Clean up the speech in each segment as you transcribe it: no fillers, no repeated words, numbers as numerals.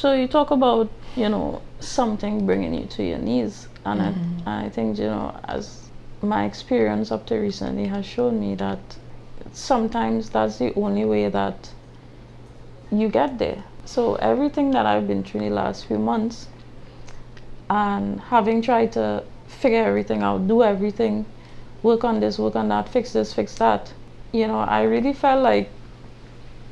So you talk about, something bringing you to your knees. And I think, as my experience up to recently has shown me that sometimes that's the only way that you get there. So everything that I've been through in the last few months, and having tried to figure everything out, do everything, work on this, work on that, fix this, fix that, I really felt like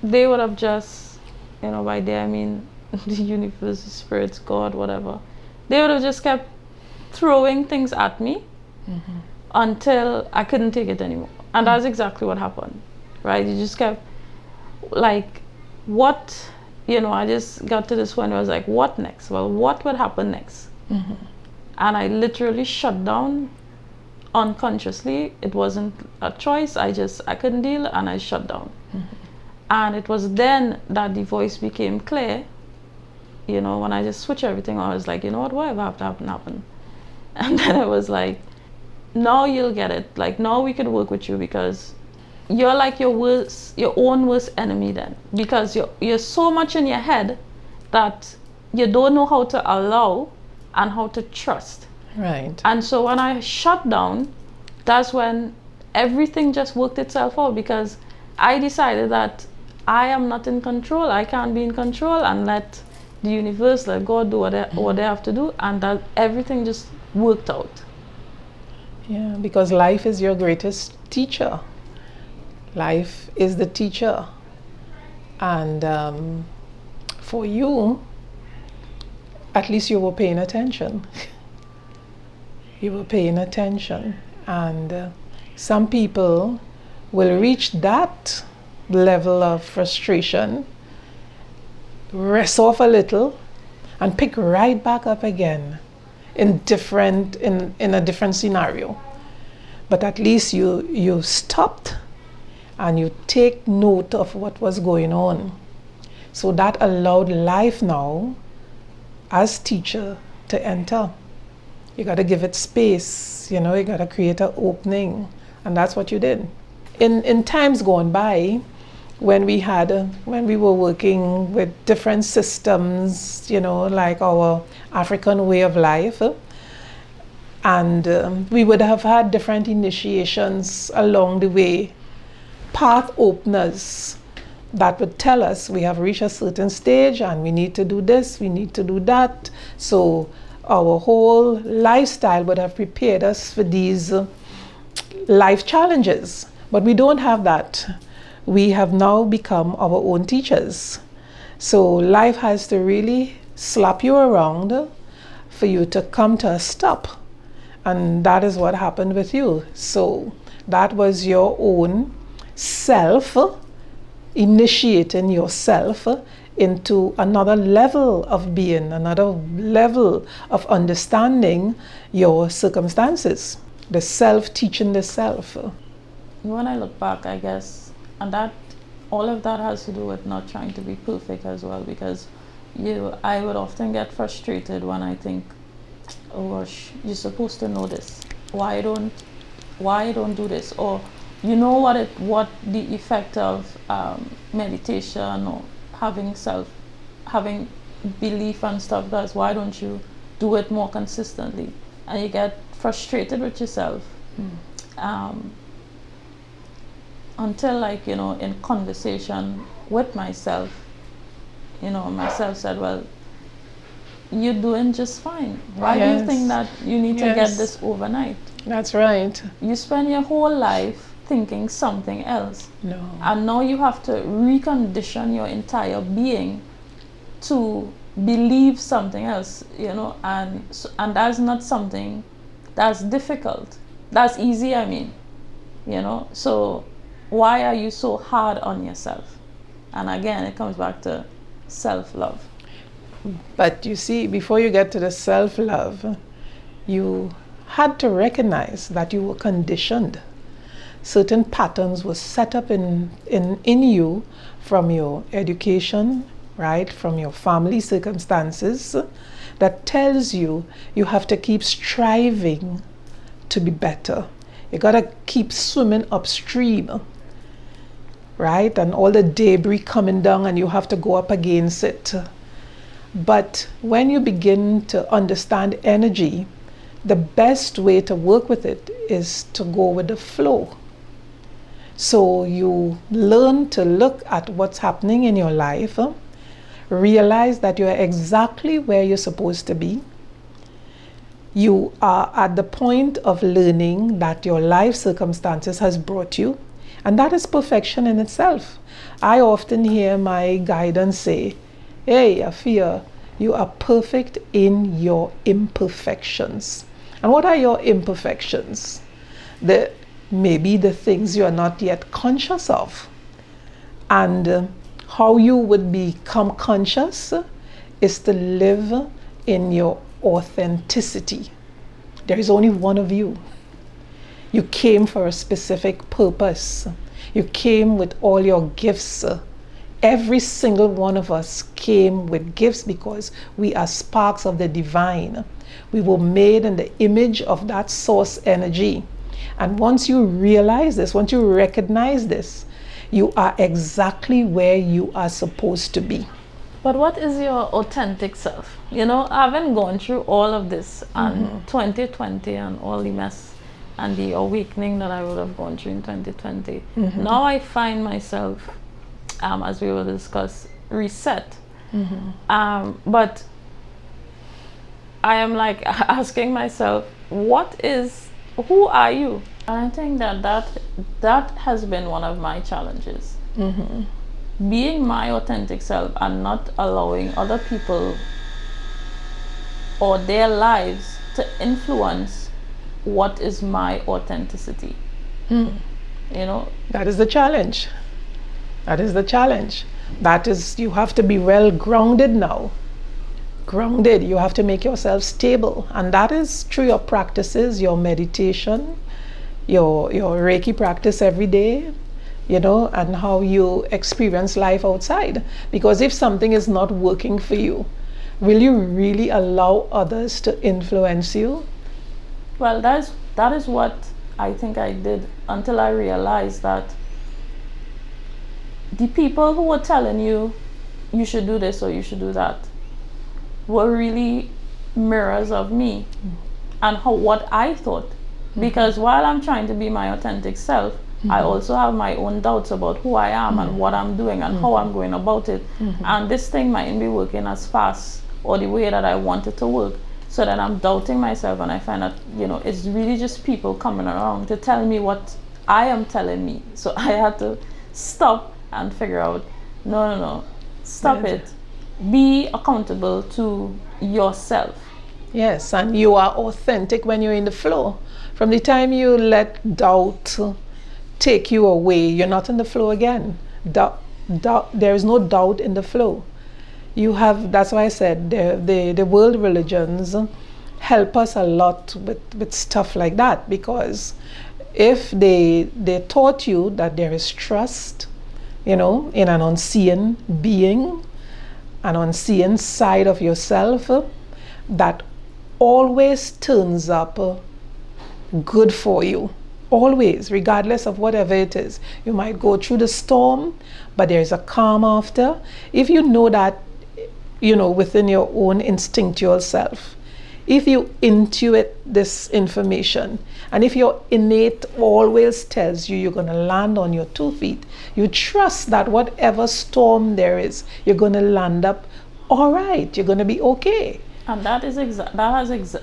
they would have just, by they I mean the universe, the spirits, God, whatever, they would have just kept throwing things at me until I couldn't take it anymore. And that's exactly what happened, right? You just kept, like, what, I just got to this point where I was like, what next? Well, what would happen next? And I literally shut down unconsciously. It wasn't a choice. I couldn't deal, and I shut down. And it was then that the voice became clear, when I just switched everything on. I was like, whatever have to happen. And then it was like, now you'll get it. Like, now we can work with you, because you're like your own worst enemy then. Because you're so much in your head that you don't know how to allow and how to trust. Right. And so when I shut down, that's when everything just worked itself out, because I decided that I am not in control. I can't be in control, and let the universe, let God do what they have to do, and that everything just worked out. Yeah, because life is your greatest teacher. Life is the teacher. And for you, at least you were paying attention. You were paying attention. And some people will reach that level of frustration, rest off a little, and pick right back up again in a different scenario. But at least you stopped and you take note of what was going on. So that allowed life now as teacher to enter. You got to give it space, you got to create an opening, and that's what you did. In times gone by, when we were working with different systems, like our African way of life, and we would have had different initiations along the way, path openers that would tell us we have reached a certain stage and we need to do this, we need to do that. So our whole lifestyle would have prepared us for these life challenges. But we don't have that. We have now become our own teachers. So life has to really slap you around for you to come to a stop. And that is what happened with you. So that was your own self, initiating yourself into another level of being, another level of understanding your circumstances. The self teaching the self. When I look back, I guess, and that all of that has to do with not trying to be perfect as well, because I would often get frustrated when I think, oh gosh, you're supposed to know this. Why don't do this? Or what the effect of meditation or having belief and stuff does. Why don't you do it more consistently? And you get frustrated with yourself. Until, like, in conversation with myself, myself said, well, you're doing just fine. Why do you think that you need to get this overnight? That's right. You spend your whole life thinking something else. No. And now you have to recondition your entire being to believe something else, and that's not something that's difficult. That's easy, I mean, so why are you so hard on yourself? And again, it comes back to self-love. But you see, before you get to the self-love, you had to recognize that you were conditioned. Certain patterns were set up in you from your education, right, from your family circumstances, that tells you have to keep striving to be better. You gotta keep swimming upstream, right? And all the debris coming down and you have to go up against it. But when you begin to understand energy, the best way to work with it is to go with the flow. So you learn to look at what's happening in your life, realize that you're exactly where you're supposed to be. You are at the point of learning that your life circumstances has brought you, and that is perfection in itself. I often hear my guidance say, hey, Afiyah, you are perfect in your imperfections. And what are your imperfections? Maybe the things you are not yet conscious of. And how you would become conscious is to live in your authenticity. There is only one of you. You came for a specific purpose. You came with all your gifts. Every single one of us came with gifts because we are sparks of the divine. We were made in the image of that source energy. And once you realize this, once you recognize this, you are exactly where you are supposed to be. But what is your authentic self? You know, I haven't gone through all of this and 2020 and all the mess and the awakening that I would have gone through in 2020. Now I find myself, as we will discuss, reset. But I am like asking myself, who are you? And I think that has been one of my challenges. Being my authentic self and not allowing other people or their lives to influence what is my authenticity. You know, that is the challenge. That is the challenge. That is, you have to be well grounded now. Grounded, you have to make yourself stable, and that is through your practices, your meditation, your Reiki practice every day, you know, and how you experience life outside. Because if something is not working for you, will you really allow others to influence you? Well, that is what I think I did until I realized that the people who were telling you you should do this or you should do that were really mirrors of me and what I thought. Because while I'm trying to be my authentic self, I also have my own doubts about who I am and what I'm doing and how I'm going about it. And this thing mightn't be working as fast or the way that I want it to work. So that I'm doubting myself, and I find that, you know, it's really just people coming around to tell me what I am telling me. So I had to stop and figure out, no, stop it. Be accountable to yourself. Yes, and you are authentic when you're in the flow. From the time you let doubt take you away, you're not in the flow again. There is no doubt in the flow. You have, that's why I said the world religions help us a lot with stuff like that, because if they taught you that there is trust, you know, in an unseen being, an unseen side of yourself that always turns up good for you, always, regardless of whatever it is. You might go through the storm, but there's a calm after. If you know that, you know, within your own instinctual self, if you intuit this information, and if your innate always tells you you're going to land on your 2 feet, you trust that whatever storm there is, you're going to land up all right, you're going to be okay. And that has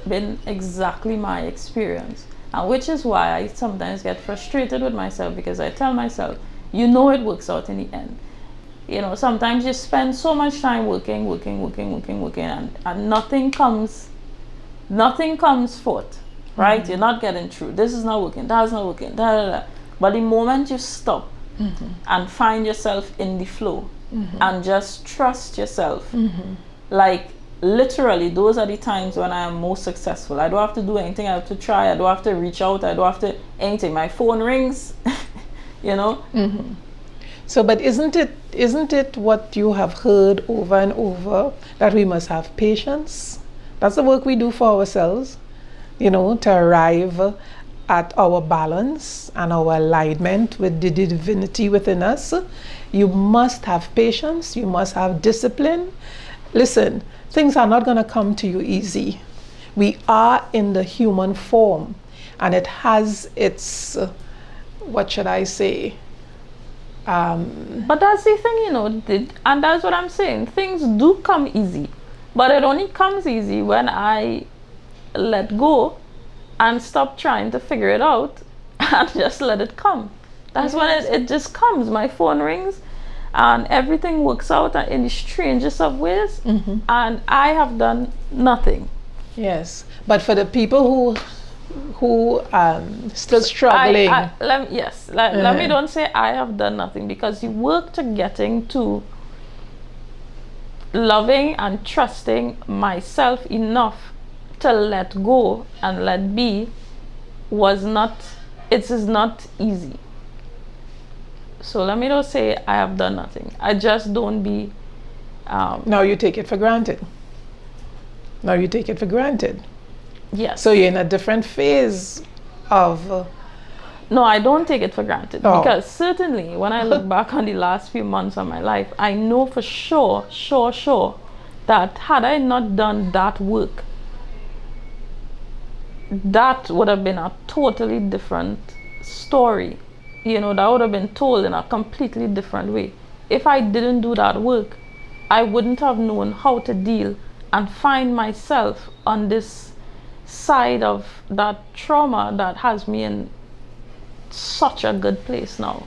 been exactly my experience, and which is why I sometimes get frustrated with myself, because I tell myself, you know, it works out in the end. You know, sometimes you spend so much time working, and nothing comes forth, right? You're not getting through. This is not working, that is not working, But the moment you stop and find yourself in the flow and just trust yourself, like literally, those are the times when I am most successful. I don't have to do anything. I have to try. I don't have to reach out. I don't have to anything. My phone rings, you know. So, but isn't it what you have heard over and over, that we must have patience? That's the work we do for ourselves, you know, to arrive at our balance and our alignment with the divinity within us. You must have patience, you must have discipline, Listen, things are not going to come to you easy. We are in the human form, and it has its, what should I say? But that's the thing, and that's what I'm saying. Things do come easy, but it only comes easy when I let go and stop trying to figure it out and just let it come. That's when it just comes. My phone rings and everything works out in the strangest of ways, and I have done nothing. Yes, but for the people who still struggling. Let me don't say I have done nothing, because the work to getting to loving and trusting myself enough to let go and let be it is not easy. So let me not say I have done nothing. I just don't be now you take it for granted. Now you take it for granted. Yes. So you're in a different phase of no, I don't take it for granted, because certainly when I look back on the last few months of my life, I know for sure that had I not done that work, that would have been a totally different story. That would have been told in a completely different way. If I didn't do that work, I wouldn't have known how to deal and find myself on this side of that trauma that has me in such a good place now.